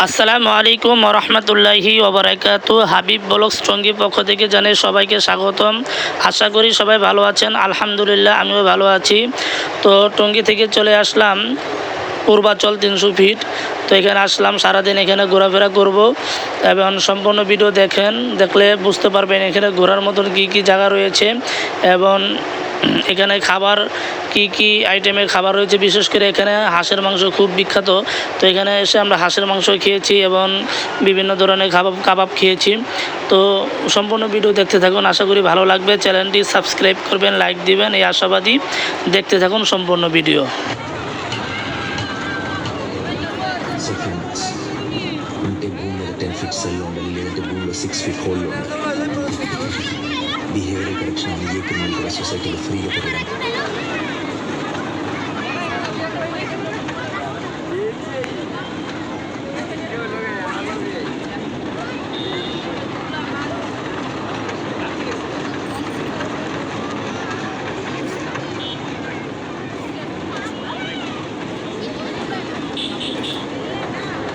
আসসালামু আলাইকুম রহমতুল্লাহি ওবরাকাতু। হাবিব ব্লগস টঙ্গী পক্ষ থেকে জানাই সবাইকে স্বাগতম। আশা করি সবাই ভালো আছেন। আলহামদুলিল্লাহ আমিও ভালো আছি। তো টঙ্গী থেকে চলে আসলাম পূর্বাচল 300 ফিট। তো এখানে আসলাম, সারাদিন এখানে ঘোরাফেরা করব এবং সম্পূর্ণ ভিডিও দেখলে বুঝতে পারবেন এখানে ঘোরার মতন কী কী জায়গা রয়েছে এবং এখানে খাবার কি আইটেমের খাবার রয়েছে। বিশেষ করে এখানে হাঁসের মাংস খুব বিখ্যাত। তো এখানে এসে আমরা হাঁসের মাংস খেয়েছি এবং বিভিন্ন ধরনের কাবাব খেয়েছি। তো সম্পূর্ণ ভিডিও দেখতে থাকুন, আশা করি ভালো লাগবে। চ্যানেলটি সাবস্ক্রাইব করবেন, লাইক দিবেন, এই আশাবাদী। দেখতে থাকুন সম্পূর্ণ ভিডিও। ఉంటే భూమిలో 10 feet సెల్ ఉండాలి, లేదంటే భూమిలో 6 feet హోల్ ఉండాలి. బిహేవియర్ కరెక్షన్ అని ఏ క్రిమినల్ కూడా సొసైటీలో ఫ్రీగా పెరగడం.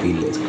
వీల్లేదు.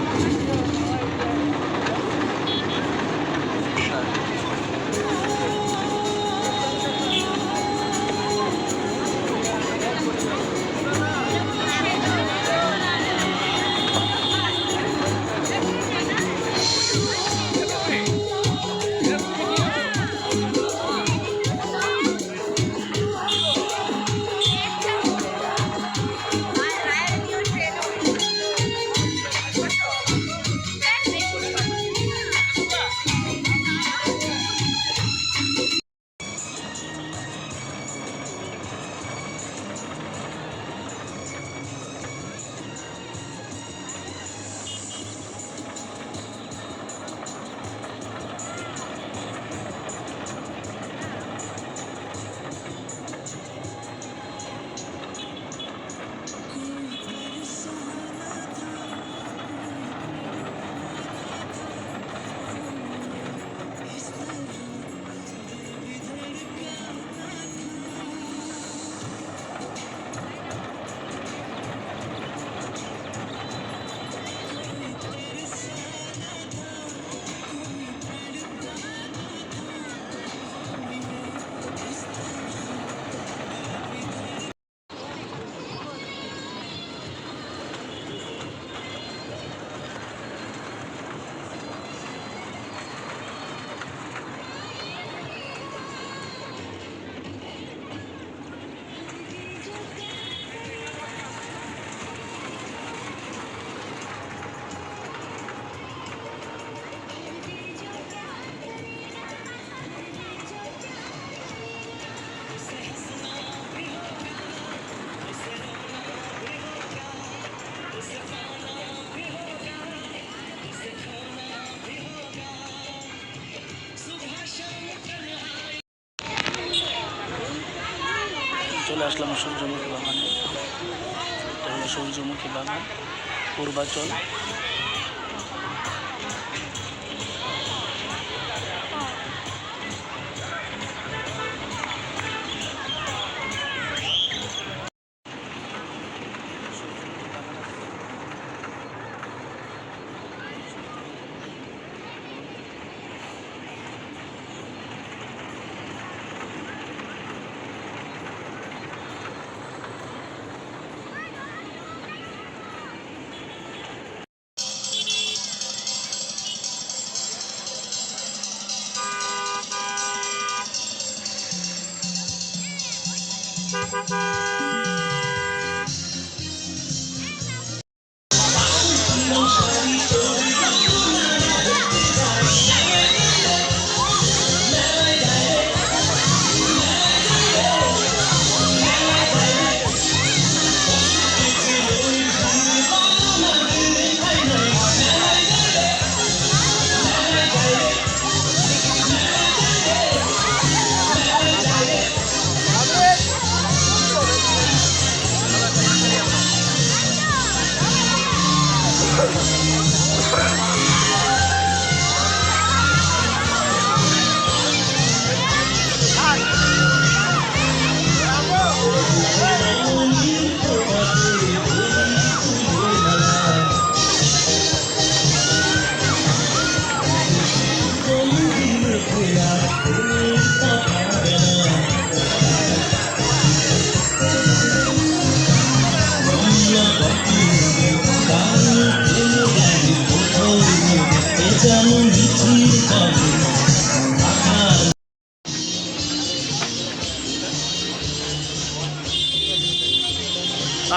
চলে আসলাম সূর্যমুখী বাগানে। এটা হলো সূর্যমুখী বাগান, পূর্বাচল।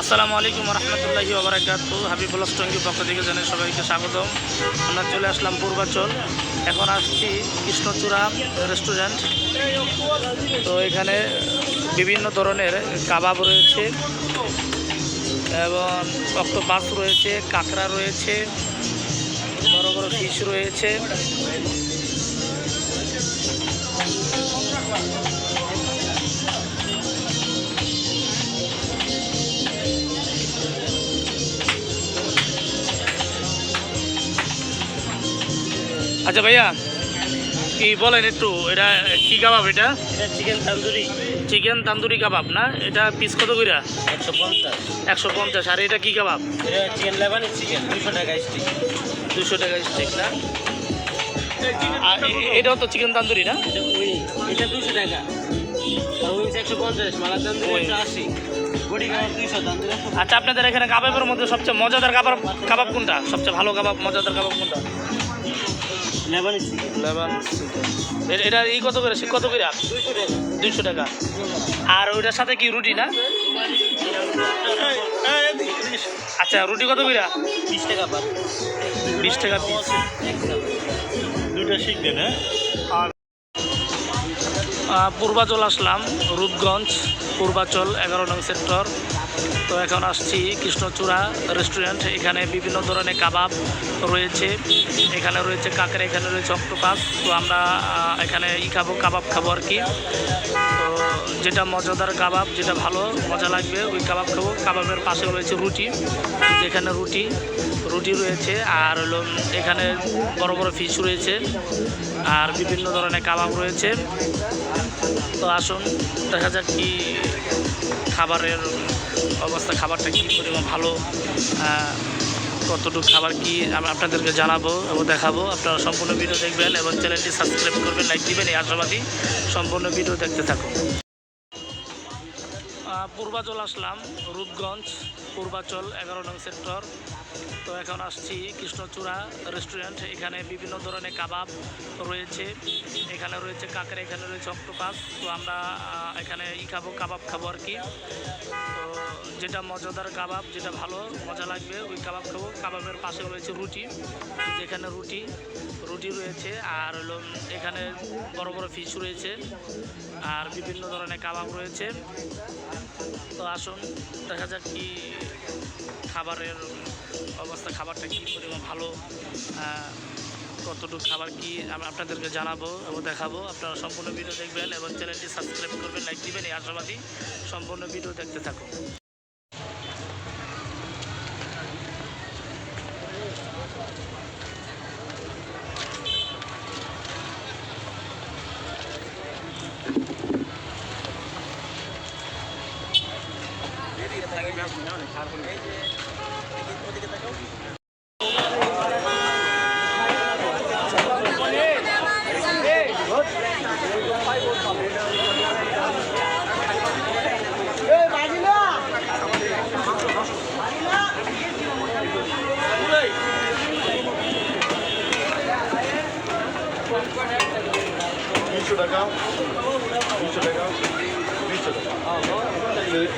আসসালামু আলাইকুম রহমতুল্লাহি ওবরাকাতু। হাবিব ব্লগস টঙ্গী পক্ষ থেকে জানাই সবাইকে স্বাগতম। আমরা চলে আসলাম পূর্বাচল, এখন আসছি কৃষ্ণচূড়া রেস্টুরেন্ট। তো এখানে বিভিন্ন ধরনের কাবাব রয়েছে এবং অক্টোপাস রয়েছে, কাঁকড়া রয়েছে, বড় বড় ফিশ রয়েছে। আচ্ছা ভাইয়া, কি বলেন একটু, এটা কি কাবাব? এটা এটা চিকেন তন্দুরি চিকেন তান্দুরি কাবাব না? এটা পিস কত কইরা? 150। 150। আর এটা কি কাবাব? এটা চিকেন লেবানিজ চিকেন 200 টাকা স্টিক। 200 টাকা স্টেক না? আর এটাও তো চিকেন তান্দুরি না? এটা উইং, এটা 200 টাকা। আর উইংস 150, মালা তন্দুরি Wings। 180, বডি কাবাব 200, তন্দুরি 150। আচ্ছা, আপনাদের এখানে কাবাবের মধ্যে সবচেয়ে মজাদার কাবাব কোনটা? সবচেয়ে ভালো কাবাব, মজাদার কাবাব কোনটা? লেবানিজ চিকেন লেবান। এটা এই কত করে? কত করে? 200 টাকা। 200 টাকা। আর ওইটার সাথে কি রুটি না? আচ্ছা, রুটি কত করে? 20 টাকা পার। 20 টাকা পিস। দুটো শিখবেন হ্যাঁ। পূর্বাচল আসলাম, রূপগঞ্জ পূর্বাচল 11 নং সেক্টর। তো এখন আসছি কৃষ্ণচূড়া রেস্টুরেন্ট। এখানে বিভিন্ন ধরনের কাবাব রয়েছে, এখানে রয়েছে কাঁকড়া, এখানে রয়েছে অক্টোপাস। তো আমরা এখানে কাবাব খাবো আর কি। তো যেটা মজাদার কাবাব, যেটা ভালো মজা লাগবে ওই কাবাব খাবো। কাবাবের পাশে রয়েছে রুটি, যেখানে রুটি রয়েছে, আর হলো এখানে বড় বড় ফিশ রয়েছে, আর বিভিন্ন ধরনের কাবাব রয়েছে। তো আসুন দেখা যাক কি খাবারের অবস্থা, খাবারটা কী পরিমাণ ভালো, কতটুকু খাবার কি আমি আপনাদেরকে জানাবো এবং দেখাবো। আপনারা সম্পূর্ণ ভিডিও দেখবেন এবং চ্যানেলটি সাবস্ক্রাইব করবেন, লাইক দিবেন, এই আশাবাদী। সম্পূর্ণ ভিডিও দেখতে থাকুন। পূর্বাচল আসলাম, রূপগঞ্জ পূর্বাচল 11 নং সেক্টর। তো এখন আসছি কৃষ্ণচূড়া রেস্টুরেন্ট। এখানে বিভিন্ন ধরনের কাবাব রয়েছে, এখানে রয়েছে কাঁকড়া, এখানে রয়েছে অক্টোপাস। তো আমরা এখানে কাবাব খাবো আর কি। তো যেটা মজাদার কাবাব, যেটা ভালো মজা লাগবে ওই কাবাব খাবো। কাবাবের পাশে রয়েছে রুটি, যেখানে রুটি রয়েছে, আর হলো এখানে বড় বড় ফিশ রয়েছে, আর বিভিন্ন ধরনের কাবাব রয়েছে। তো আসুন দেখা যাক কি খাবারের অবস্থা, খাবারটা কী পরিমাণ ভালো, কতটুকু খাবার কি আমি আপনাদেরকে জানাবো এবং দেখাবো। আপনারা সম্পূর্ণ ভিডিও দেখবেন এবং চ্যানেলটি সাবস্ক্রাইব করবেন, লাইক দিবেন, এই আশাবাদী। সম্পূর্ণ ভিডিও দেখতে থাকুন।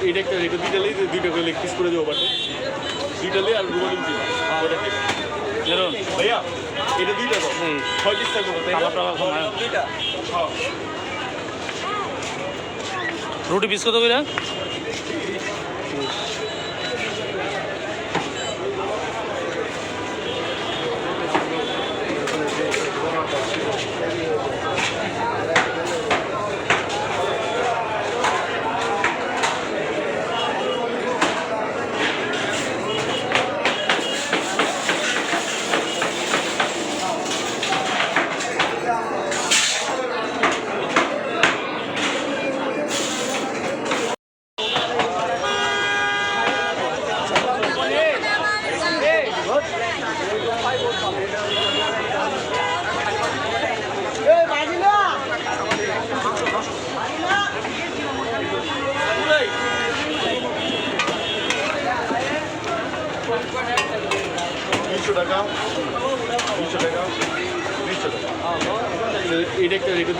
এটা একটা রেটে দুইটা করে লেগ পিস করে দেবো বাটে, দুইটা লে আর রুমালিন দিন ওটা ঠিক ধরুন ভাইয়া, এটা দুইটা তো 6 পিস থাকবো দুইটা। রুটি পিস কত করে? টাকা 200 টাকা 200 টাকা। এটা একটা রেটে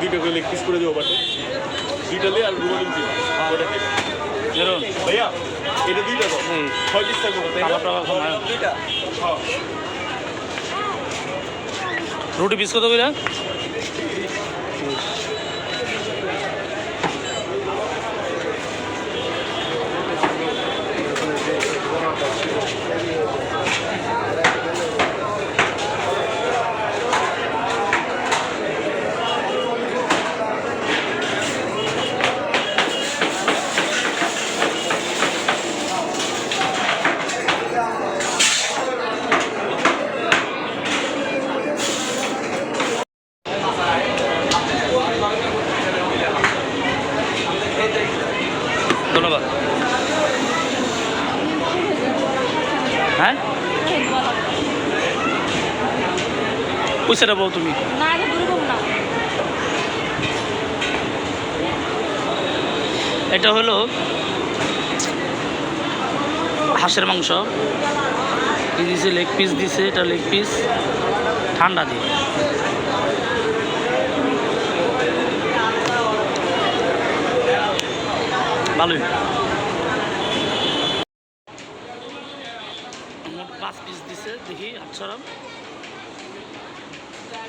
দুইটা করে লেগ পিস করে দেবো বাটে, দুইটা লে আর রুমালিন দিন ওটা ঠিক ধরুন ভাইয়া, এটা দুইটা দাও এই 6 পিস থাকবে তাই না কাবাব টাবাব খামায়। দুইটা হ্যাঁ রুটি পিস কত কইরা? ধন্যবাদ। হ্যাঁ পয়সাটা বল তুমি। না আগে দুর্গম না এটা হলো হাঁসের মাংস, কি দিছে, লেগ পিস দিছে, এটা লেগ পিস ঠান্ডা দিয়ে। ভালোই, মোট 5 পিস দিছে, দেখি আচ্ছা।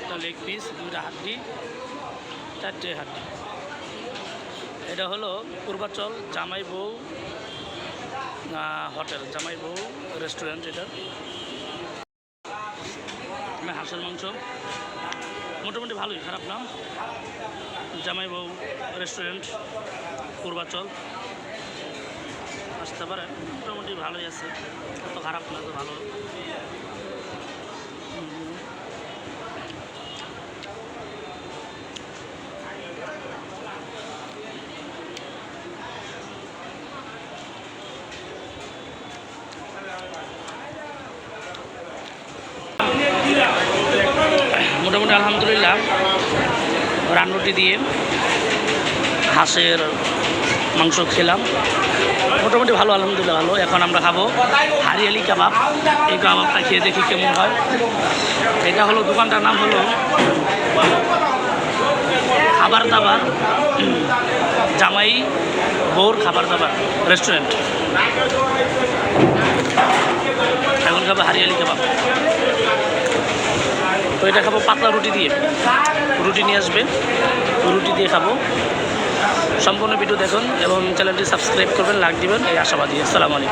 এটা লেগ পিস, 2টা হাড্ডি, 4টে হাড্ডি। এটা হলো পূর্বাচল জামাই বউ হোটেল, জামাই বউ রেস্টুরেন্ট। এটা হাঁসের মাংস মোটামুটি ভালোই, খারাপ না। জামাই বউ রেস্টুরেন্ট পূর্বাচল, আসতে পারেন, মোটামুটি ভালোই আছে, অত খারাপ না, তো ভালো। মোটামুটি আলহামদুলিল্লাহ রান্নুটি দিয়ে হাঁসের মাংস খেলাম, মোটামুটি ভালো, আলহামদুলিল্লাহ ভালো। এখন আমরা খাবো হারিয়ালি কাবাব। এই কাবাবটা খেয়ে দেখি কেমন হয়। এটা হলো দোকানটার নাম হলো খাবার দাবার জামাই বউর খাবার দাবার রেস্টুরেন্ট। এখন খাবো হারিয়ালি কাবাব। তো এটা খাবো পাতলা রুটি দিয়ে, রুটি নিয়ে আসবে, রুটি দিয়ে খাবো। সম্পূর্ণ ভিডিও দেখুন এবং চ্যানেলটি সাবস্ক্রাইব করবেন, লাইক দিবেন, এই আশাবাদী। আসসালামু আলাইকুম।